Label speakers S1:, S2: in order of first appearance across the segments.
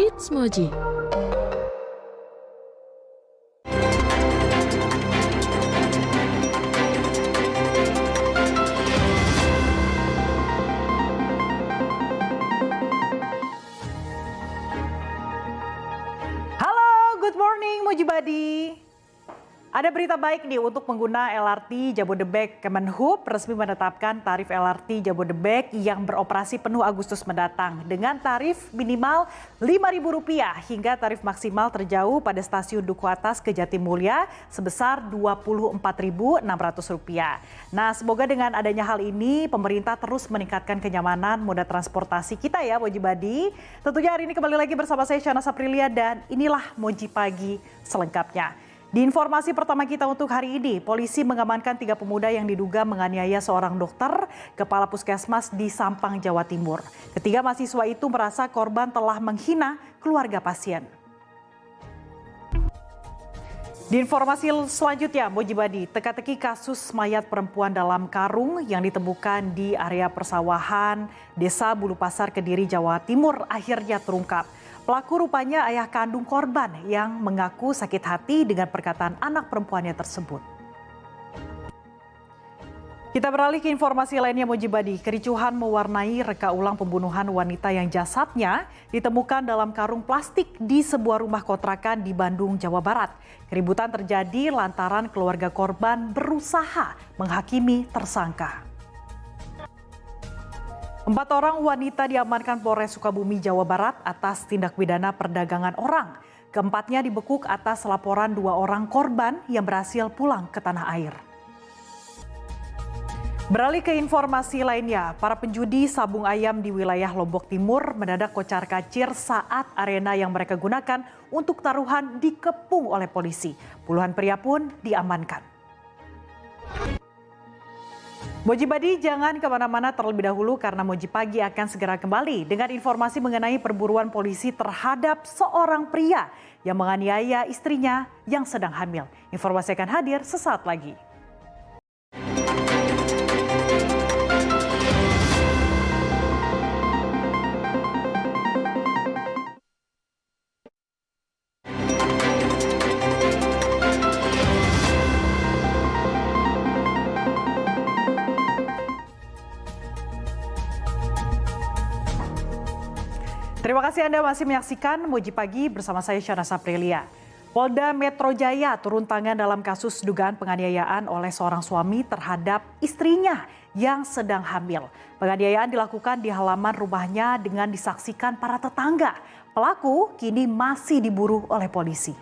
S1: It's Moji.
S2: Halo, good morning Moji Badi. Ada berita baik nih untuk pengguna LRT Jabodebek. Kemenhub resmi menetapkan tarif LRT Jabodebek yang beroperasi penuh Agustus mendatang dengan tarif minimal Rp5.000 hingga tarif maksimal terjauh pada stasiun Duku Atas ke Jatimulya sebesar Rp24.600. Nah, semoga dengan adanya hal ini pemerintah terus meningkatkan kenyamanan moda transportasi kita ya Moji Badi. Tentunya hari ini kembali lagi bersama saya Syahnas Aprilia dan inilah Moji Pagi selengkapnya. Di informasi pertama kita untuk hari ini, polisi mengamankan 3 pemuda yang diduga menganiaya seorang dokter kepala puskesmas di Sampang, Jawa Timur. Ketiga mahasiswa itu merasa korban telah menghina keluarga pasien. Di informasi selanjutnya, Moji Badi, teka-teki kasus mayat perempuan dalam karung yang ditemukan di area persawahan Desa Bulu Pasar, Kediri, Jawa Timur akhirnya terungkap. Pelaku rupanya ayah kandung korban yang mengaku sakit hati dengan perkataan anak perempuannya tersebut. Kita beralih ke informasi lainnya Moji Badi. Kericuhan mewarnai reka ulang pembunuhan wanita yang jasadnya ditemukan dalam karung plastik di sebuah rumah kontrakan di Bandung, Jawa Barat. Keributan terjadi lantaran keluarga korban berusaha menghakimi tersangka. 4 orang wanita diamankan Polres Sukabumi, Jawa Barat atas tindak pidana perdagangan orang. Keempatnya dibekuk atas laporan 2 orang korban yang berhasil pulang ke tanah air. Beralih ke informasi lainnya, para penjudi sabung ayam di wilayah Lombok Timur mendadak kocar-kacir saat arena yang mereka gunakan untuk taruhan dikepung oleh polisi. Puluhan pria pun diamankan. Moji Badi, jangan kemana-mana terlebih dahulu karena Moji Pagi akan segera kembali dengan informasi mengenai perburuan polisi terhadap seorang pria yang menganiaya istrinya yang sedang hamil. Informasi akan hadir sesaat lagi. Terima kasih Anda masih menyaksikan Moji Pagi bersama saya Syahnas Aprilia. Polda Metro Jaya turun tangan dalam kasus dugaan penganiayaan oleh seorang suami terhadap istrinya yang sedang hamil. Penganiayaan dilakukan di halaman rumahnya dengan disaksikan para tetangga. Pelaku kini masih diburu oleh polisi.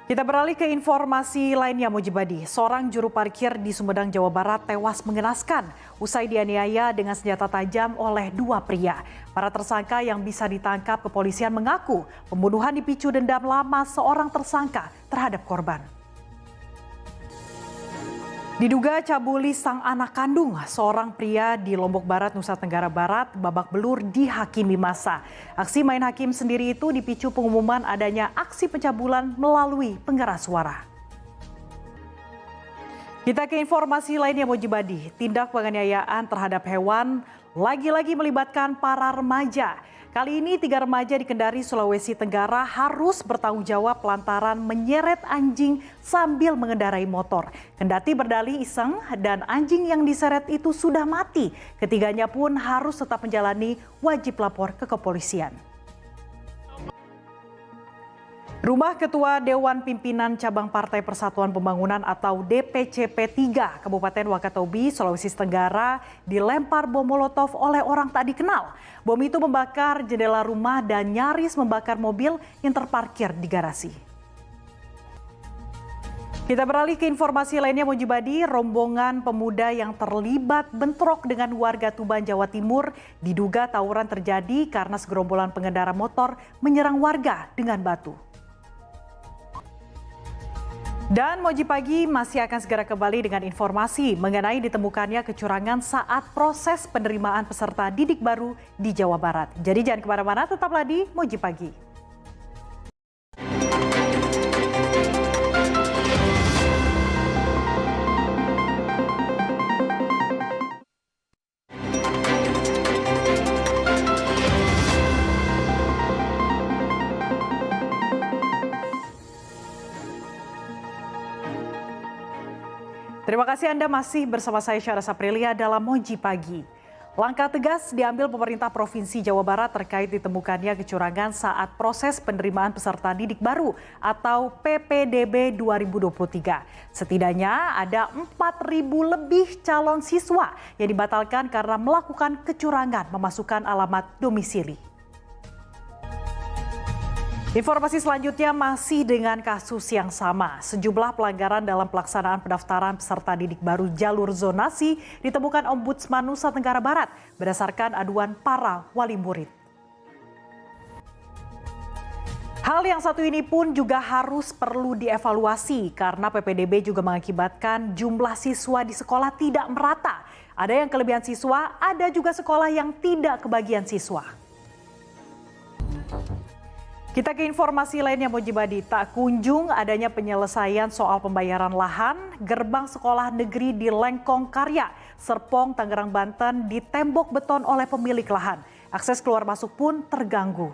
S2: Kita beralih ke informasi lainnya Moji Badi. Seorang juru parkir di Sumedang, Jawa Barat tewas mengenaskan usai dianiaya dengan senjata tajam oleh 2 pria. Para tersangka yang bisa ditangkap kepolisian mengaku pembunuhan dipicu dendam lama seorang tersangka terhadap korban. Diduga cabuli sang anak kandung, seorang pria di Lombok Barat, Nusa Tenggara Barat babak belur dihakimi massa. Aksi main hakim sendiri itu dipicu pengumuman adanya aksi pencabulan melalui pengeras suara. Kita ke informasi lainnya Moji Badi. Tindak penganiayaan terhadap hewan lagi-lagi melibatkan para remaja. Kali ini 3 remaja di Kendari, Sulawesi Tenggara harus bertanggung jawab lantaran menyeret anjing sambil mengendarai motor. Kendati berdalih iseng dan anjing yang diseret itu sudah mati. Ketiganya pun harus tetap menjalani wajib lapor ke kepolisian. Rumah Ketua Dewan Pimpinan Cabang Partai Persatuan Pembangunan atau DPCP 3 Kabupaten Wakatobi, Sulawesi Tenggara dilempar bom molotov oleh orang tak dikenal. Bom itu membakar jendela rumah dan nyaris membakar mobil yang terparkir di garasi. Kita beralih ke informasi lainnya Moji Badi. Rombongan pemuda yang terlibat bentrok dengan warga Tuban, Jawa Timur diduga tawuran terjadi karena segerombolan pengendara motor menyerang warga dengan batu. Dan Moji Pagi masih akan segera kembali dengan informasi mengenai ditemukannya kecurangan saat proses penerimaan peserta didik baru di Jawa Barat. Jadi jangan kemana-mana, tetaplah di Moji Pagi. Terima kasih Anda masih bersama saya Syara Saprilia dalam Moji Pagi. Langkah tegas diambil pemerintah Provinsi Jawa Barat terkait ditemukannya kecurangan saat proses penerimaan peserta didik baru atau PPDB 2023. Setidaknya ada 4.000 lebih calon siswa yang dibatalkan karena melakukan kecurangan memasukkan alamat domisili. Informasi selanjutnya masih dengan kasus yang sama. Sejumlah pelanggaran dalam pelaksanaan pendaftaran peserta didik baru jalur zonasi ditemukan Ombudsman Nusa Tenggara Barat berdasarkan aduan para wali murid. Hal yang satu ini pun juga harus perlu dievaluasi karena PPDB juga mengakibatkan jumlah siswa di sekolah tidak merata. Ada yang kelebihan siswa, ada juga sekolah yang tidak kebagian siswa. Kita ke informasi lainnya, Moji Badi. Tak kunjung adanya penyelesaian soal pembayaran lahan, gerbang sekolah negeri di Lengkong Karya, Serpong, Tangerang, Banten ditembok beton oleh pemilik lahan. Akses keluar masuk pun terganggu.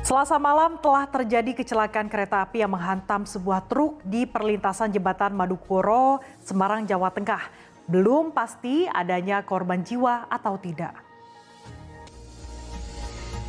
S2: Selasa malam telah terjadi kecelakaan kereta api yang menghantam sebuah truk di perlintasan jembatan Madukoro, Semarang, Jawa Tengah. Belum pasti adanya korban jiwa atau tidak.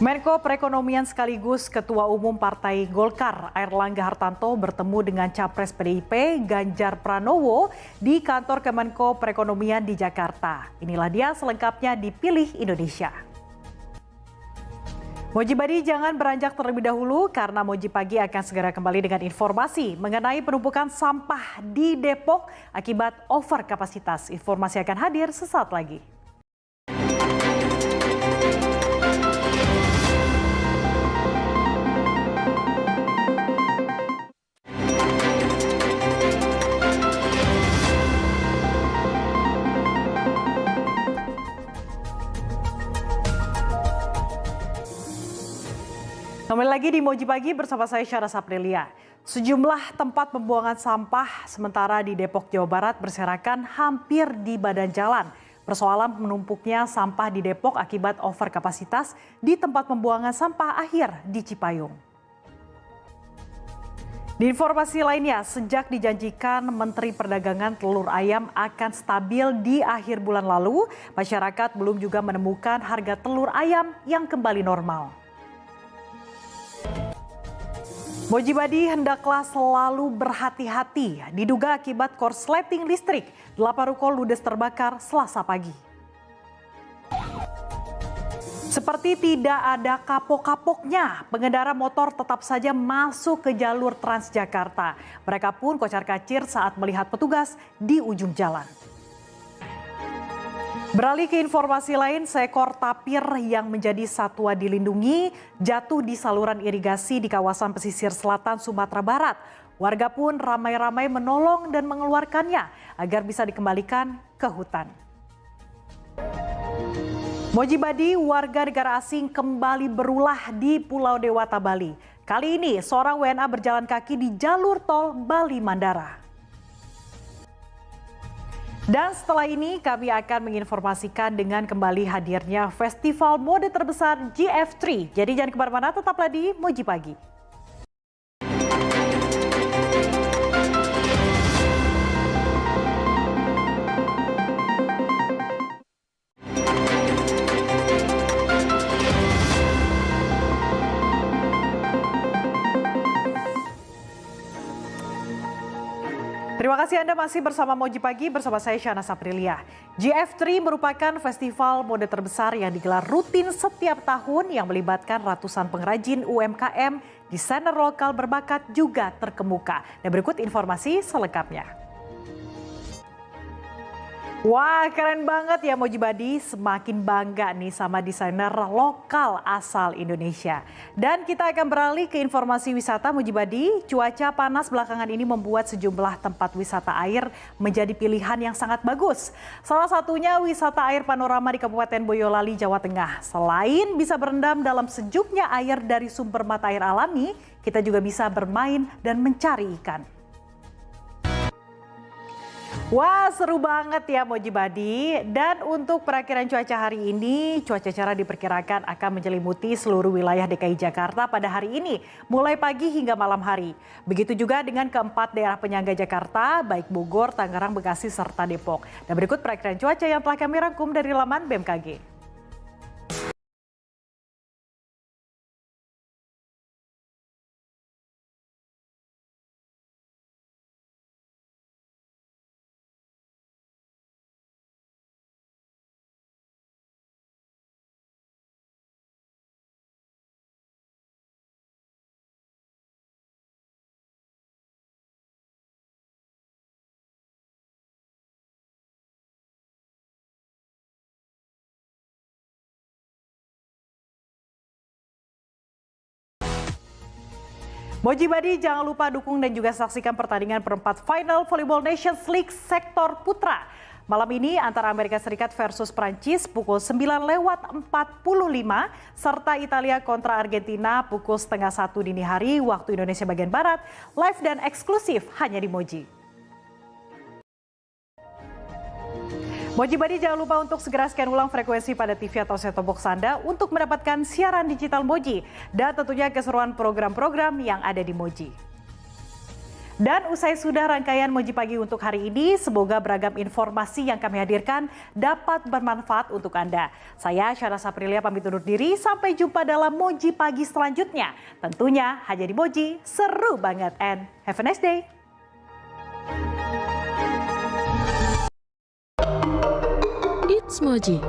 S2: Menko Perekonomian sekaligus Ketua Umum Partai Golkar Airlangga Hartarto bertemu dengan Capres PDIP Ganjar Pranowo di kantor Kemenko Perekonomian di Jakarta. Inilah dia selengkapnya di Pilih Indonesia. Moji Badi, jangan beranjak terlebih dahulu karena Moji Pagi akan segera kembali dengan informasi mengenai penumpukan sampah di Depok akibat over kapasitas. Informasi akan hadir sesaat lagi. Kembali lagi di Moji Pagi bersama saya Syara Saprilia. Sejumlah tempat pembuangan sampah sementara di Depok, Jawa Barat berserakan hampir di badan jalan. Persoalan menumpuknya sampah di Depok akibat over kapasitas di tempat pembuangan sampah akhir di Cipayung. Di informasi lainnya, sejak dijanjikan Menteri Perdagangan telur ayam akan stabil di akhir bulan lalu, masyarakat belum juga menemukan harga telur ayam yang kembali normal. Moji Badi, hendaklah selalu berhati-hati. Diduga akibat korsleting listrik, 8 ruko ludes terbakar Selasa pagi. Seperti tidak ada kapok-kapoknya, pengendara motor tetap saja masuk ke jalur Transjakarta. Mereka pun kocar-kacir saat melihat petugas di ujung jalan. Beralih ke informasi lain, seekor tapir yang menjadi satwa dilindungi jatuh di saluran irigasi di kawasan pesisir selatan Sumatera Barat. Warga pun ramai-ramai menolong dan mengeluarkannya agar bisa dikembalikan ke hutan. Moji Badi, warga negara asing kembali berulah di Pulau Dewata, Bali. Kali ini seorang WNA berjalan kaki di jalur tol Bali Mandara. Dan setelah ini kami akan menginformasikan dengan kembali hadirnya festival mode terbesar GF3. Jadi jangan kemana-mana, tetaplah di Moji Pagi. Terima kasih Anda masih bersama Moji Pagi bersama saya Syana Saprilia. GF3 merupakan festival mode terbesar yang digelar rutin setiap tahun yang melibatkan ratusan pengrajin UMKM, desainer lokal berbakat juga terkemuka. Dan berikut informasi selengkapnya. Wah, keren banget ya Moji Badi, semakin bangga nih sama desainer lokal asal Indonesia. Dan kita akan beralih ke informasi wisata Moji Badi. Cuaca panas belakangan ini membuat sejumlah tempat wisata air menjadi pilihan yang sangat bagus. Salah satunya wisata air panorama di Kabupaten Boyolali, Jawa Tengah. Selain bisa berendam dalam sejuknya air dari sumber mata air alami, kita juga bisa bermain dan mencari ikan. Wah, seru banget ya Moji Badi. Dan untuk perakiraan cuaca hari ini, cuaca cerah diperkirakan akan menyelimuti seluruh wilayah DKI Jakarta pada hari ini, mulai pagi hingga malam hari. Begitu juga dengan keempat daerah penyangga Jakarta, baik Bogor, Tangerang, Bekasi, serta Depok. Dan berikut perakiraan cuaca yang telah kami rangkum dari laman BMKG. Moji Badi, jangan lupa dukung dan juga saksikan pertandingan perempat final Volleyball Nations League sektor putra. Malam ini antara Amerika Serikat versus Prancis pukul 9:45 serta Italia kontra Argentina pukul 12:30 dini hari waktu Indonesia bagian Barat. Live dan eksklusif hanya di Moji. Moji Badi, jangan lupa untuk segera scan ulang frekuensi pada TV atau set-top box Anda untuk mendapatkan siaran digital Moji dan tentunya keseruan program-program yang ada di Moji. Dan usai sudah rangkaian Moji Pagi untuk hari ini, semoga beragam informasi yang kami hadirkan dapat bermanfaat untuk Anda. Saya Syara Saprilia pamit undur diri, sampai jumpa dalam Moji Pagi selanjutnya. Tentunya hanya di Moji, seru banget and have a nice day.
S1: It's Moji.